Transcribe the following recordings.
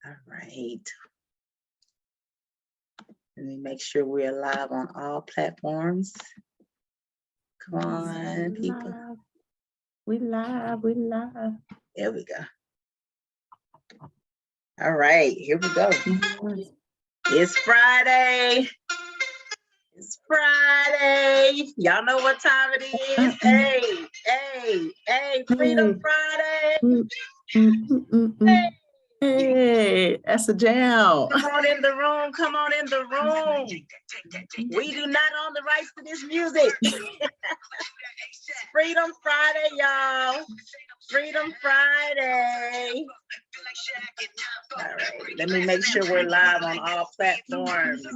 All right. Let me make sure we're live on all platforms. Come on, people. We live. There we go. All right, here we go. It's Friday. It's Friday. Y'all know what time it is. Hey, Freedom Friday. Hey, that's a jam. Come on in the room. Come on in the room. We do not own the rights to this music. Freedom Friday, y'all. Freedom Friday. All right, let me make sure we're live on all platforms.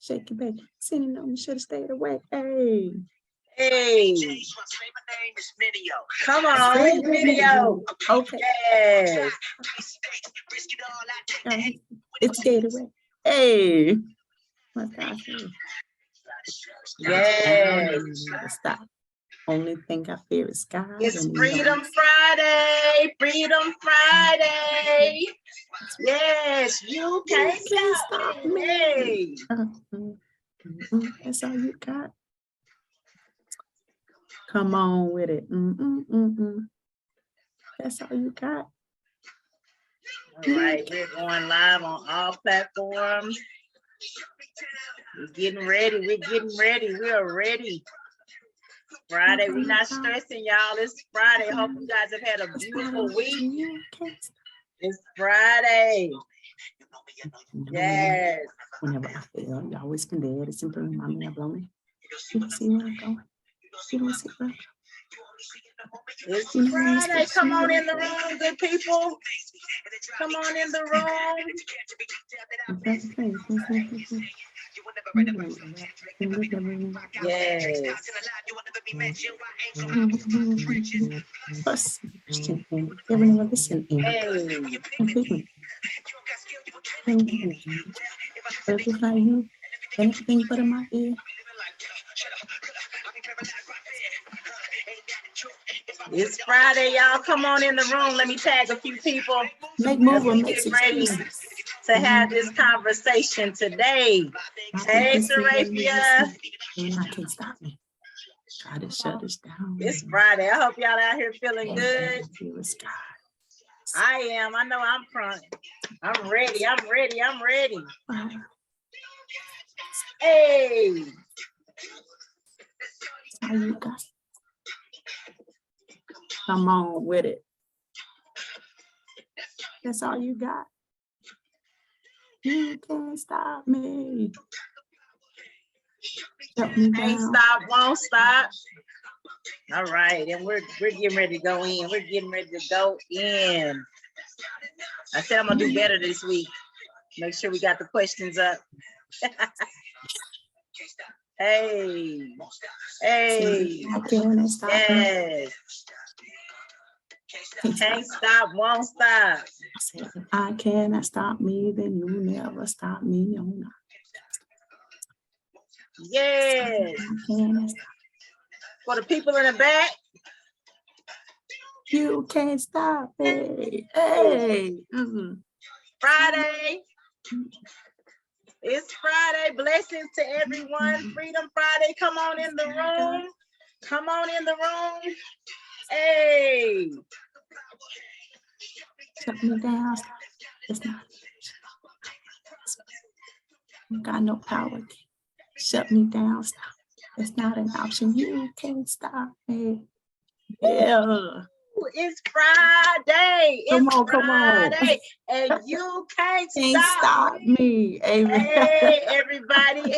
Shake your baby. Sitting on, you should have stayed away. Hey. Hey. Come on, Mineo. Okay. Yes. It's Gatorade. Hey. My gosh. Yes. Stop. Only thing I fear is God. It's Freedom Friday. Freedom Friday. Yes, you can't stop me. That's all you got. Come on with it. That's all you got. All right, we're going live on all platforms. We're getting ready. We are ready. Friday, we're not stressing, y'all. It's Friday. Hope you guys have had a beautiful week. It's Friday. Yes. Whenever I feel, you always can do it. It's simply my man blowing. You don't see where I'm going. You don't see where I'm going. It's Friday. Come on in the room, good people. Come on in the room. Yes. Everyone listen. You anything but in my ear. It's Friday, y'all. Come on in the room. Let me tag a few people. Make move or make ready to have this conversation today. Hey, Serafia. I can't stop me. Try to shut this down. It's Friday. I hope y'all out here feeling good. I am. I know I'm front. I'm ready. Hey. How you got? Come on with it. That's all you got. You can't stop me. Can't stop, won't stop. All right, and we're getting ready to go in. I said I'm gonna do better this week. Make sure we got the questions up. Hey. Yes. Can't stop, won't stop. I cannot stop me, then you never stop me. Yes. For the people in the back. You can't stop me. Hey. Friday. It's Friday. Blessings to everyone. Freedom Friday. Come on in the room. Hey. Shut me down. It's not. You got no power. Shut me down. Stop. It's not an option. You can't stop me. Yeah. It's Friday. Come on. And you can't stop me. Amen. Hey, everybody.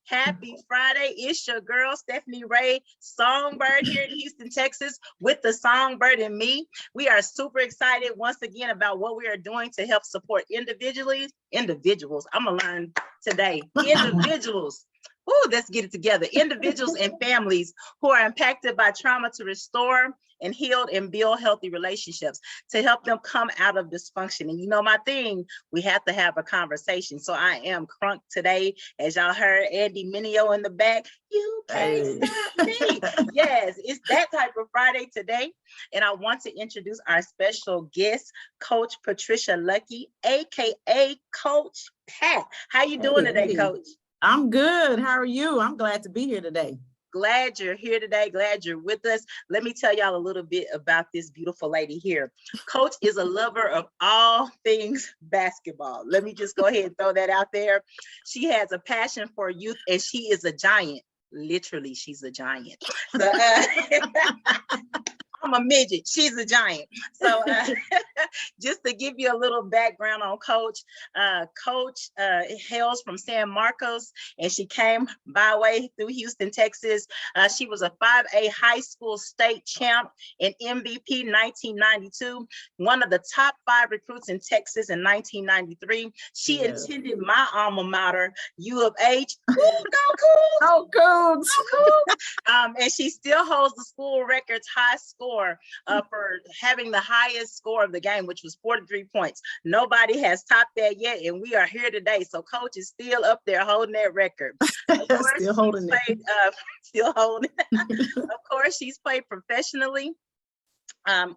Happy Friday. It's your girl, Stephanie Ray, Songbird here in Houston, Texas, with the Songbird and me. We are super excited once again about what we are doing to help support individuals. I'm going to learn today. Individuals. Ooh, let's get it together. Individuals and families who are impacted by trauma to restore and healed and build healthy relationships to help them come out of dysfunction. And you know, my thing, we have to have a conversation. So I am crunk today. As y'all heard Andy Mineo in the back, you can't stop me. Yes, it's that type of Friday today. And I want to introduce our special guest, Coach Patricia Luckey, AKA Coach Pat. How you doing today, Coach? I'm good. How are you? I'm glad to be here today. Glad you're here today. Glad you're with us. Let me tell y'all a little bit about this beautiful lady here. Coach is a lover of all things basketball. Let me just go ahead and throw that out there. She has a passion for youth, and she is a giant. Literally, she's a giant. So, I'm a midget. She's a giant. So just to give you a little background on Coach, Coach hails from San Marcos, and she came by way through Houston, Texas. She was a 5A high school state champ in MVP 1992, one of the top 5 recruits in Texas in 1993. She attended my alma mater, U of H. Ooh, go Cougs! Oh, Cougs! And she still holds the school record's high score for having the highest score of the game, which was 43 points. Nobody has topped that yet, and we are here today. So Coach is still up there holding that record. Of course, still holding it. Still holding it. Of course, she's played professionally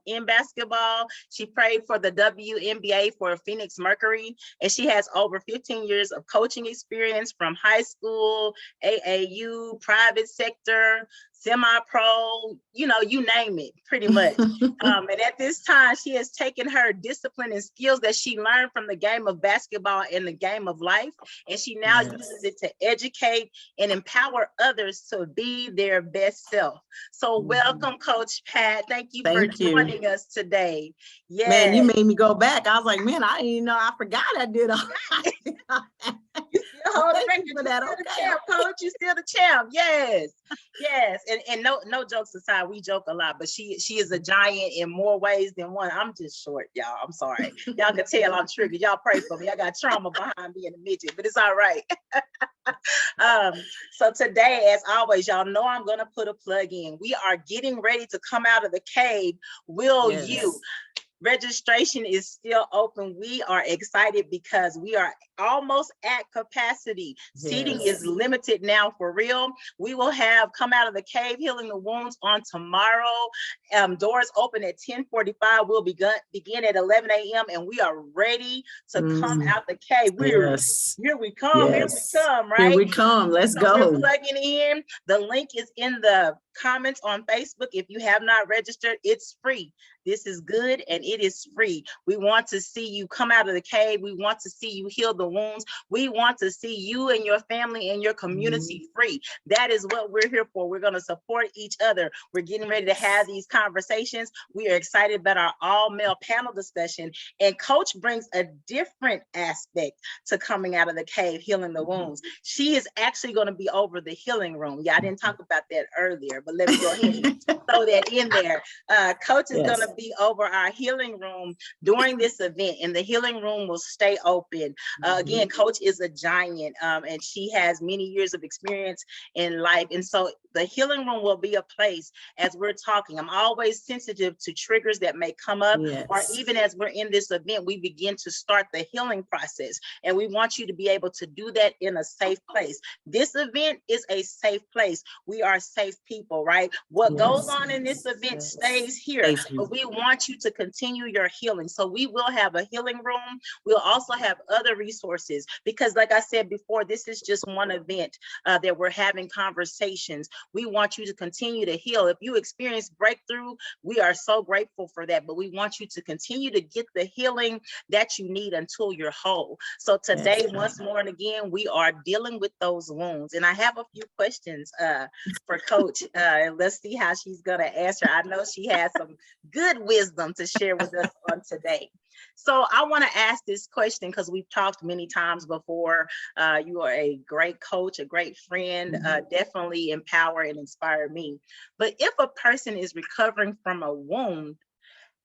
in basketball. She played for the WNBA for Phoenix Mercury, and she has over 15 years of coaching experience from high school, AAU, private sector, semi-pro, you know, you name it, pretty much. And at this time, she has taken her discipline and skills that she learned from the game of basketball and the game of life, and she now uses it to educate and empower others to be their best self. So welcome, Coach Pat. Thank you for joining us today. Yeah, man, you made me go back. I was like, man, I didn't even know. I forgot I did all Thank you for that. Okay. Champ, Coach, you still the champ. Yes, yes. And no jokes aside, we joke a lot, but she is a giant in more ways than one. I'm just short, y'all. I'm sorry. Y'all can tell I'm triggered. Y'all pray for me. I got trauma behind being a midget, but it's all right. So today, as always, y'all know I'm gonna put a plug in. We are getting ready to come out of the cave. Will you? Registration is still open. We are excited because we are almost at capacity. Seating is limited now for real. We will have Come Out of the Cave Healing the Wounds on tomorrow. Doors open at 10:45. We'll begin at 11 a.m. and we are ready to come out the cave. Here we come. Here we come, right? Here we come. Let's go. We're plugging in. The link is in the comments on Facebook. If you have not registered, it's free. This is good and it is free. We want to see you come out of the cave. We want to see you heal the wounds. We want to see you and your family and your community free. That is what we're here for. We're going to support each other. We're getting ready to have these conversations. We are excited about our all-male panel discussion. And Coach brings a different aspect to coming out of the cave, healing the wounds. She is actually going to be over the healing room. Yeah, I didn't talk about that earlier, but let me go ahead and throw that in there. Coach is going to be over our healing room during this event, and the healing room will stay open. Again, Coach is a giant, and she has many years of experience in life, and so the healing room will be a place as we're talking. I'm always sensitive to triggers that may come up, or even as we're in this event, we begin to start the healing process, and we want you to be able to do that in a safe place. This event is a safe place. We are safe people, right? What goes on in this event stays here, but we want you to continue your healing. So we will have a healing room. We'll also have other resources because, like I said before, this is just one event that we're having conversations. We want you to continue to heal. If you experience breakthrough, we are so grateful for that, but we want you to continue to get the healing that you need until you're whole. So today, once more and again, we are dealing with those wounds. And I have a few questions for Coach. Let's see how she's gonna answer. I know she has some good wisdom to share with us on today. So I want to ask this question because we've talked many times before. You are a great coach, a great friend, definitely empower and inspire me. But if a person is recovering from a wound,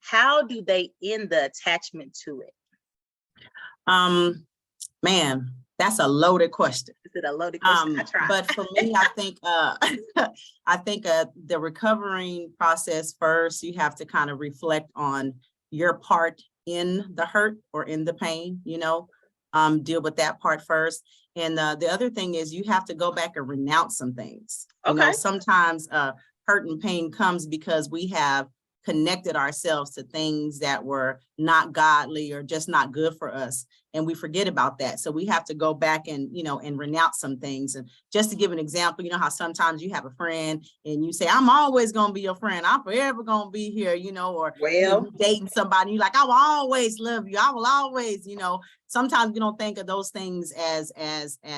how do they end the attachment to it? Man, That's a loaded question. Is it a loaded question? I tried. But for me, I think the recovering process first, you have to kind of reflect on your part in the hurt or in the pain, deal with that part first. And the other thing is you have to go back and renounce some things. Okay. Sometimes hurt and pain comes because we have connected ourselves to things that were not godly or just not good for us. And we forget about that. So we have to go back and, and renounce some things. And just to give an example, how sometimes you have a friend and you say, I'm always going to be your friend. I'm forever going to be here, or you're dating somebody. You're like, I will always love you. I will always, sometimes we don't think of those things as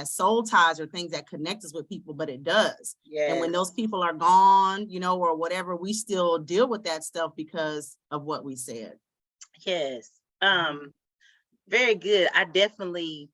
soul ties or things that connect us with people, but it does. Yes. And when those people are gone, or whatever, we still deal with that stuff because of what we said. Yes. Very good. I definitely,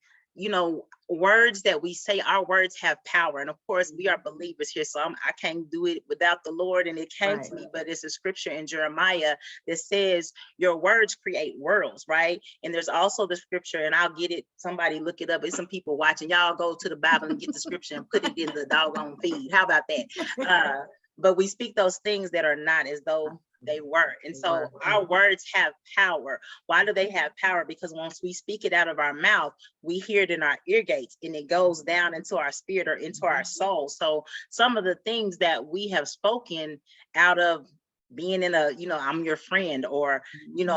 words that we say, our words have power. And of course, we are believers here. So I can't do it without the Lord. And it came to me, but it's a scripture in Jeremiah that says your words create worlds, right? And there's also the scripture, and I'll get it. Somebody look it up. There's some people watching. Y'all go to the Bible and get the scripture and put it in the doggone feed. How about that? But we speak those things that are not as though they were. And so our words have power. Why do they have power? Because once we speak it out of our mouth, we hear it in our ear gates and it goes down into our spirit or into our soul. So some of the things that we have spoken out of being in a, I'm your friend, or,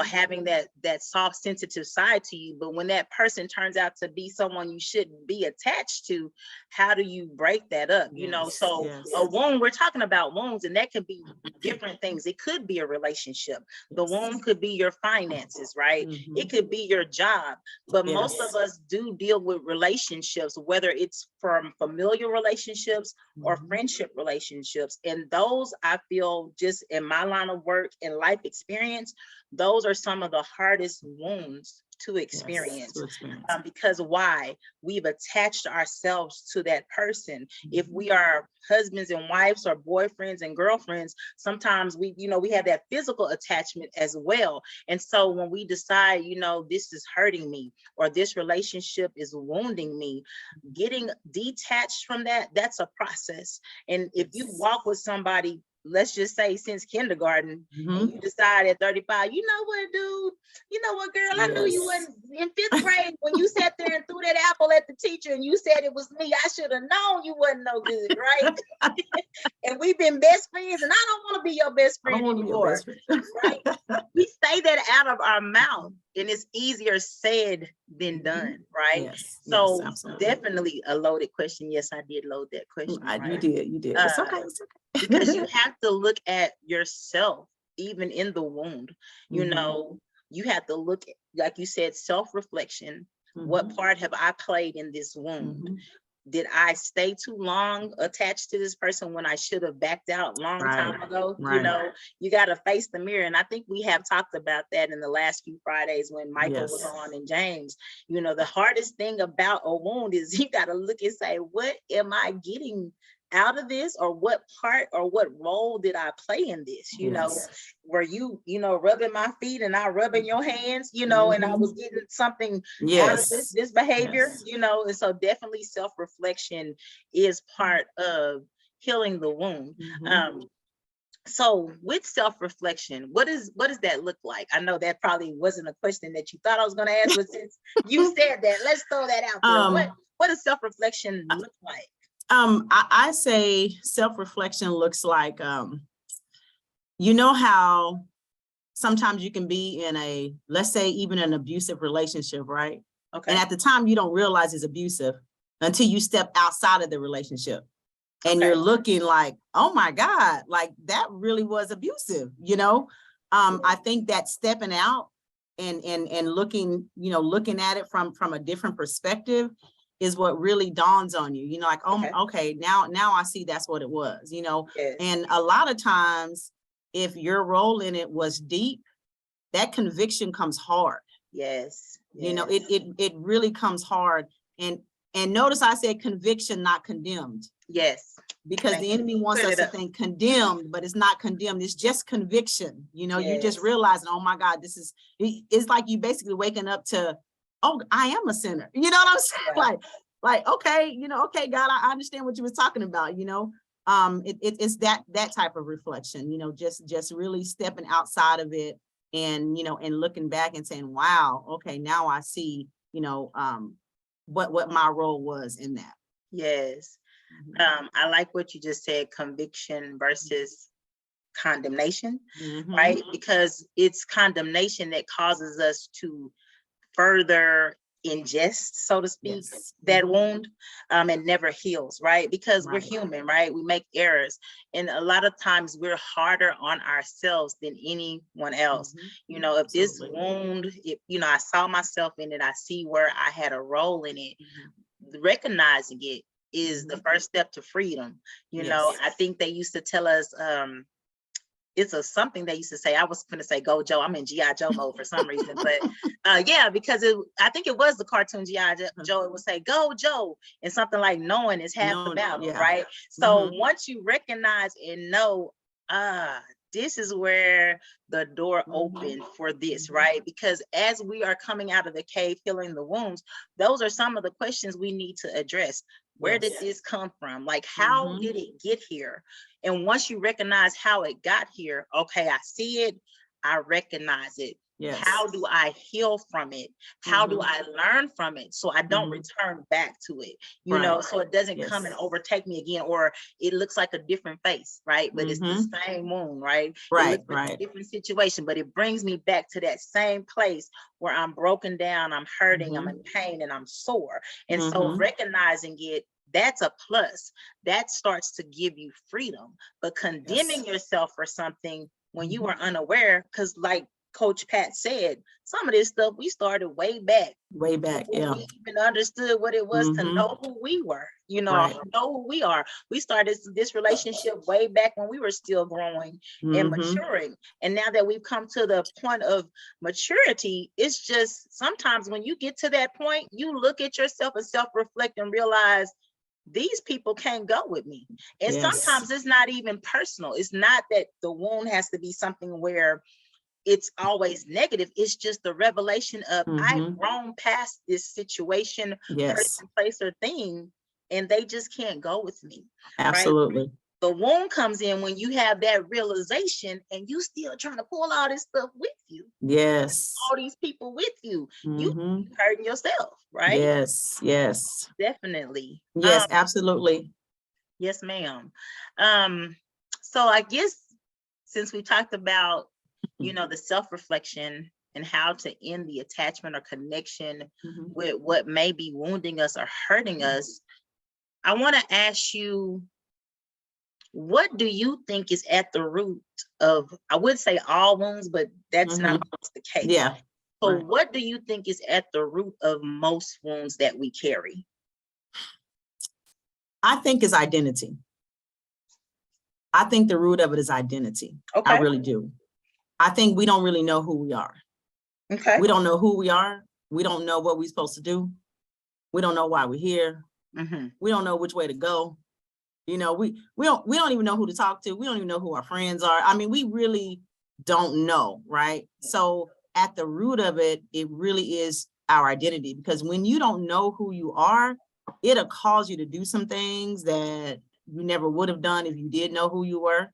having that soft, sensitive side to you. But when that person turns out to be someone you shouldn't be attached to, how do you break that up? A wound, we're talking about wounds, and that could be different things. It could be a relationship. The wound could be your finances, right? Mm-hmm. It could be your job. But most of us do deal with relationships, whether it's from familial relationships or friendship relationships. And those, I feel, just in my line of work and life experience, those are some of the hardest wounds to experience. Because why? We've attached ourselves to that person. If we are husbands and wives or boyfriends and girlfriends, sometimes we have that physical attachment as well. And so when we decide, this is hurting me, or this relationship is wounding me, getting detached from that, that's a process. And if you walk with somebody, let's just say since kindergarten, and you decide at 35, you know what, dude, you know what, girl, I knew you wasn't in 5th grade when you sat there and threw that apple at the teacher and you said it was me. I should have known you wasn't no good, right? And we've been best friends, and I don't want to be your best friend anymore. Right? We say that out of our mouth, and it's easier said than done, right? Yes, so absolutely. Definitely a loaded question. Yes, I did load that question. Right? You did. It's okay. Because you have to look at yourself, even in the wound. You have to look at, like you said, self-reflection. What part have I played in this wound? Did I stay too long attached to this person when I should have backed out long time ago? You got to face the mirror. And I think we have talked about that in the last few Fridays when Michael was on, and James. The hardest thing about a wound is you got to look and say, what am I getting out of this, or what part or what role did I play in this? Were you, rubbing my feet and I rubbing your hands, and I was getting something out of this behavior, and so definitely self-reflection is part of healing the wound. So with self-reflection, what does that look like? I know that probably wasn't a question that you thought I was going to ask, but since you said that, let's throw that out there. What does self-reflection look like? I say self-reflection looks like, how sometimes you can be in let's say even an abusive relationship, right? Okay. And at the time you don't realize it's abusive until you step outside of the relationship. And you're looking like, oh my God, like that really was abusive, I think that stepping out and looking, looking at it from a different perspective is what really dawns on you, like, okay, now I see that's what it was, and a lot of times if your role in it was deep, that conviction comes hard. It really comes hard. And notice I said conviction, not condemned. Because the enemy wants us to think condemned, but it's not condemned. It's just conviction. You just realizing, oh my God, it's like you basically waking up to oh, I am a sinner. You know what I'm saying? Yeah. Like, okay, okay, God, I understand what you was talking about, it's that type of reflection, just really stepping outside of it and, and looking back and saying, wow, okay, now I see, what my role was in that. Yes. I like what you just said, conviction versus condemnation, right? Because it's condemnation that causes us to further ingest, so to speak, that wound, and never heals, right? Because we're human, right? We make errors. And a lot of times we're harder on ourselves than anyone else. If this wound, I saw myself in it, I see where I had a role in it. Recognizing it is the first step to freedom. I think they used to tell us, it's something they used to say. I was going to say, go Joe. I'm in G.I. Joe mode for some reason, but yeah, because I think it was the cartoon G.I. Joe. It would say, go Joe, and something like knowing is half the battle, right? So once you recognize and know, this is where the door opened for this, right? Because as we are coming out of the cave, healing the wounds, those are some of the questions we need to address. Where did this come from? Like, how did it get here? And once you recognize how it got here, okay, I see it, I recognize it. How do I heal from it? How do I learn from it so I don't return back to it? So it doesn't come and overtake me again, or it looks like a different face, right? But it's the same wound, right? It looks like a different situation, but it brings me back to that same place where I'm broken down, I'm hurting, I'm in pain, and I'm sore. And so recognizing it, that's a plus. That starts to give you freedom. But condemning yourself for something when you were unaware, because like Coach Pat said, some of this stuff we started way back. We even understood what it was to know who we were, know who we are. We started this relationship way back when we were still growing and maturing. And now that we've come to the point of maturity, it's just sometimes when you get to that point, you look at yourself and self-reflect and realize these people can't go with me. And sometimes it's not even personal. It's not that the wound has to be something where it's always negative. It's just the revelation of I've grown past this situation, person, place, or thing, and they just can't go with me. Absolutely. Right? The wound comes in when you have that realization and you still trying to pull all this stuff with you. Yes. All these people with you. You hurting yourself, right? Yes. Definitely. Yes, absolutely. Yes, ma'am. So I guess since we talked about the self-reflection and how to end the attachment or connection with what may be wounding us or hurting us, I want to ask you, what do you think is at the root of, I would say all wounds, but that's not always the case. Yeah. So what do you think is at the root of most wounds that we carry? I think is identity. I think the root of it is identity. Okay. I really do. I think we don't really know who we are. Okay. We don't know who we are. We don't know what we're supposed to do. We don't know why we're here. We don't know which way to go. We don't even know who to talk to. We don't even know who our friends are. I mean, we really don't know, right? So at the root of it, it really is our identity, because when you don't know who you are, it'll cause you to do some things that you never would have done if you did know who you were.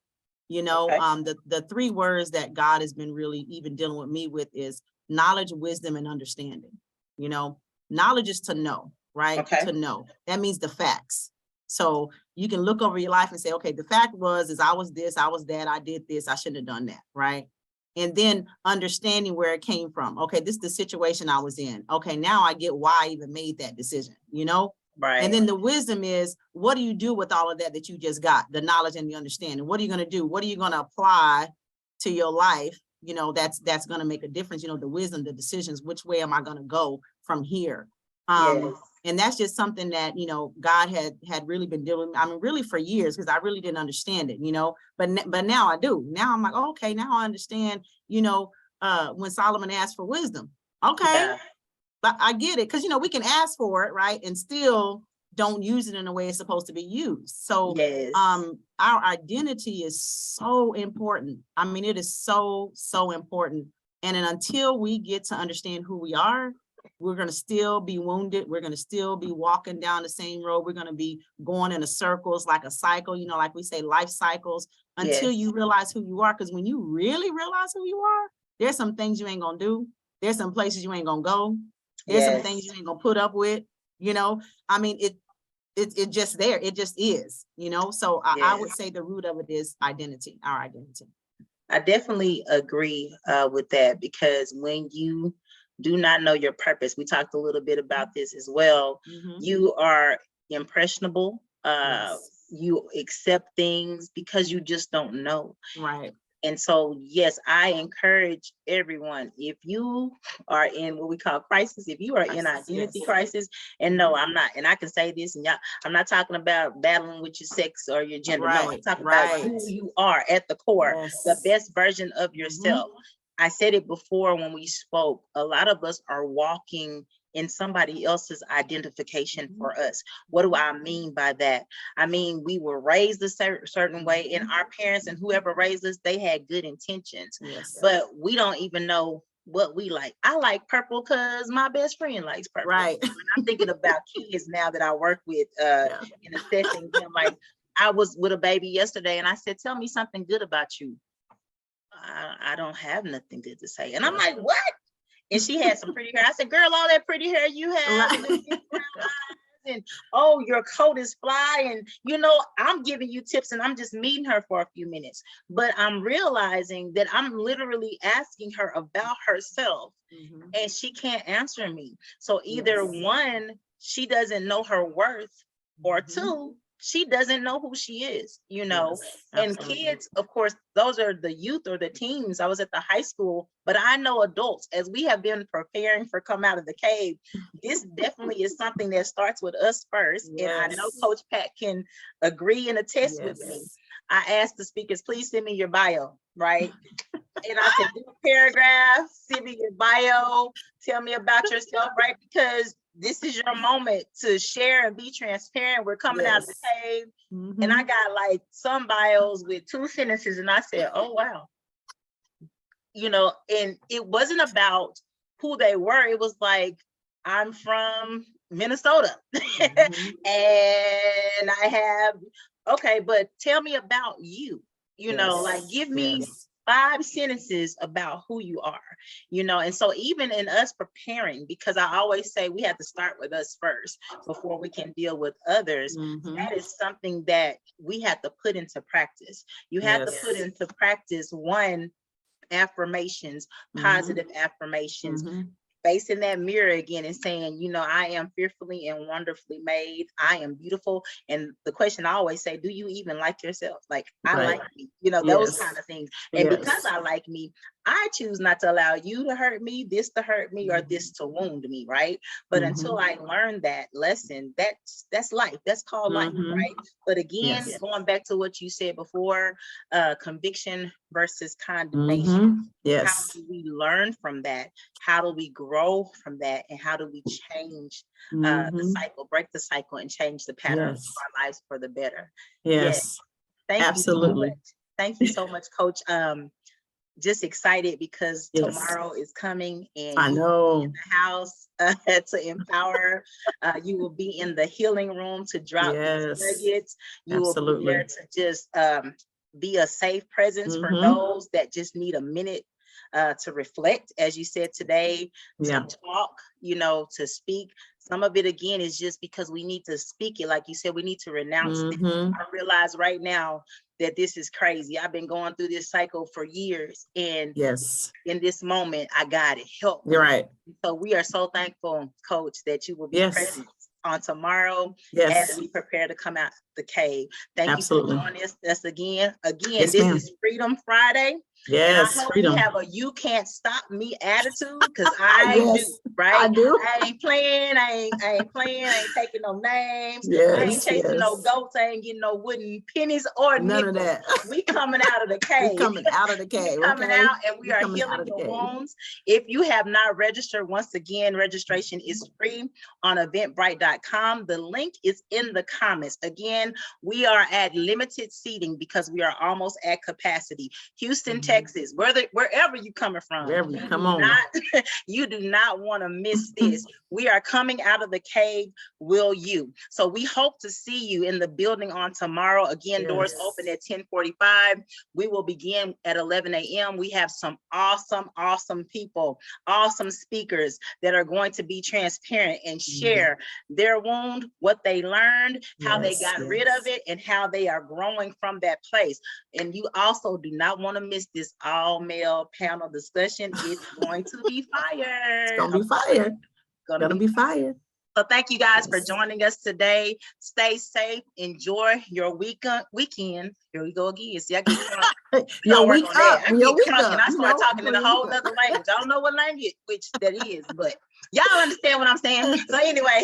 The three words that God has been really even dealing with me with is knowledge, wisdom, and understanding. Knowledge is to know, right? Okay. To know. That means the facts. So you can look over your life and say, okay, the fact is I was this, I was that, I did this, I shouldn't have done that, right? And then understanding where it came from. Okay, this is the situation I was in. Okay, now I get why I even made that decision, Right. And then the wisdom is, what do you do with all of that you just got, the knowledge and the understanding? What are you going to do? What are you going to apply to your life? That's going to make a difference. The wisdom, the decisions, which way am I going to go from here? Yes. And that's just something that, God had really been dealing with, really for years, because I really didn't understand it, but now I do. Now I'm like, okay, now I understand, when Solomon asked for wisdom. Okay. Yeah. But I get it, because, we can ask for it, right? And still don't use it in the way it's supposed to be used. So yes. Our identity is so important. It is so, so important. And then until we get to understand who we are, We're going to still be wounded. We're going to still be walking down the same road. We're going to be going in a circles, like a cycle, you know, like we say, life cycles, until you realize who you are. Because when you really realize who you are, there's some things you ain't going to do. There's some places you ain't going to go. There's some things you ain't going to put up with, you know. I mean, it just there. It just is, you know. So I would say the root of it is identity, our identity. I definitely agree with that, because when you do not know your purpose, we talked a little bit about this as well. You are impressionable. You accept things because you just don't know. Right. And so, yes, I encourage everyone, if you are in what we call crisis, if you are in identity crisis, and no, I'm not, and I can say this, and y'all, I'm not talking about battling with your sex or your gender. No, I'm talking about who you are at the core, the best version of yourself. I said it before when we spoke, a lot of us are walking in somebody else's identification for us. What do I mean by that? I mean, we were raised a certain way, and our parents and whoever raised us, they had good intentions, but we don't even know what we like. I like purple because my best friend likes purple. Right. When I'm thinking about kids now that I work with in assessing them, like I was with a baby yesterday and I said, tell me something good about you. I don't have nothing good to say. And I'm like, what? And she had some pretty hair. I said, girl, all that pretty hair you have, and oh, your coat is fly. And, you know, I'm giving you tips and I'm just meeting her for a few minutes. But I'm realizing that I'm literally asking her about herself and she can't answer me. So either one, she doesn't know her worth, or two, she doesn't know who she is, you know. And kids, of course, those are the youth or the teens. I was at the high school, but I know adults, as we have been preparing for Come Out of the Cave, this definitely is something that starts with us first. And I know Coach Pat can agree and attest with me. I asked the speakers, please send me your bio, right? And I said, do a paragraph, send me your bio, tell me about yourself, right? Because this is your moment to share and be transparent. We're coming out of the cave. And I got like some bios with 2 sentences and I said, oh, wow. You know, and it wasn't about who they were. It was like, I'm from Minnesota and I have, okay, but tell me about you, you know, like give me 5 sentences about who you are, you know. And so even in us preparing, because I always say we have to start with us first before we can deal with others, that is something that we have to put into practice. You have to put into practice, one, affirmations, positive affirmations, facing that mirror again and saying, you know, I am fearfully and wonderfully made. I am beautiful. And the question I always say, do you even like yourself? Like, I like me, you know, those kind of things. And because I like me, I choose not to allow you to hurt me, this to hurt me, or this to wound me, right? But until I learn that lesson, that's life. That's called life, right? But again, going back to what you said before, conviction versus condemnation. How do we learn from that? How do we grow from that? And how do we change the cycle, break the cycle, and change the pattern of our lives for the better? Thank you so much. Thank you so much, Coach. Just excited because tomorrow is coming and I know in the house to empower. You will be in the healing room to drop these nuggets. You will be there to just be a safe presence for those that just need a minute to reflect, as you said today, to talk, you know, to speak. Some of it, again, is just because we need to speak it. Like you said, we need to renounce it. I realize right now that this is crazy. I've been going through this cycle for years. And in this moment, I got it. Help me. You're right. So we are so thankful, Coach, that you will be present on tomorrow as we prepare to come out the cave. Thank you for joining us again. This is Freedom Friday. And I hope you have a you can't stop me attitude, because I do, right? I do. I ain't playing, I ain't playing, I ain't taking no names, I ain't chasing no goats, I ain't getting no wooden pennies or none nickels. of that. We coming out of the cave. We coming out of the cave. Coming out, and we are healing the wounds. If you have not registered, once again, registration is free on eventbrite.com. The link is in the comments. Again, we are at limited seating because we are almost at capacity. Houston, Texas Texas, wherever you coming from. Wherever you come on. You do not want to miss this. We are coming out of the cave, will you? So we hope to see you in the building on tomorrow. Again, doors open at 10:45. We will begin at 11 a.m. We have some awesome people, awesome speakers that are going to be transparent and share their wound, what they learned, how they got rid of it, and how they are growing from that place. And you also do not want to miss this all-male panel discussion. It's going to be fire. It's gonna be fire. Gonna be fire. So thank you guys for joining us today. Stay safe. Enjoy your weekend. Here we go again. See, I get crunk. Your week up. I get crunk and I start talking in a whole other language. I don't know what language that is, but y'all understand what I'm saying. So anyway,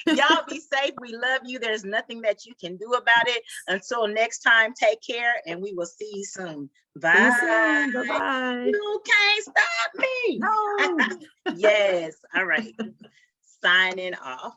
y'all be safe. We love you. There's nothing that you can do about it. Until next time, take care, and we will see you soon. Bye. Bye-bye. You can't stop me. No. Yes. All right. Signing off.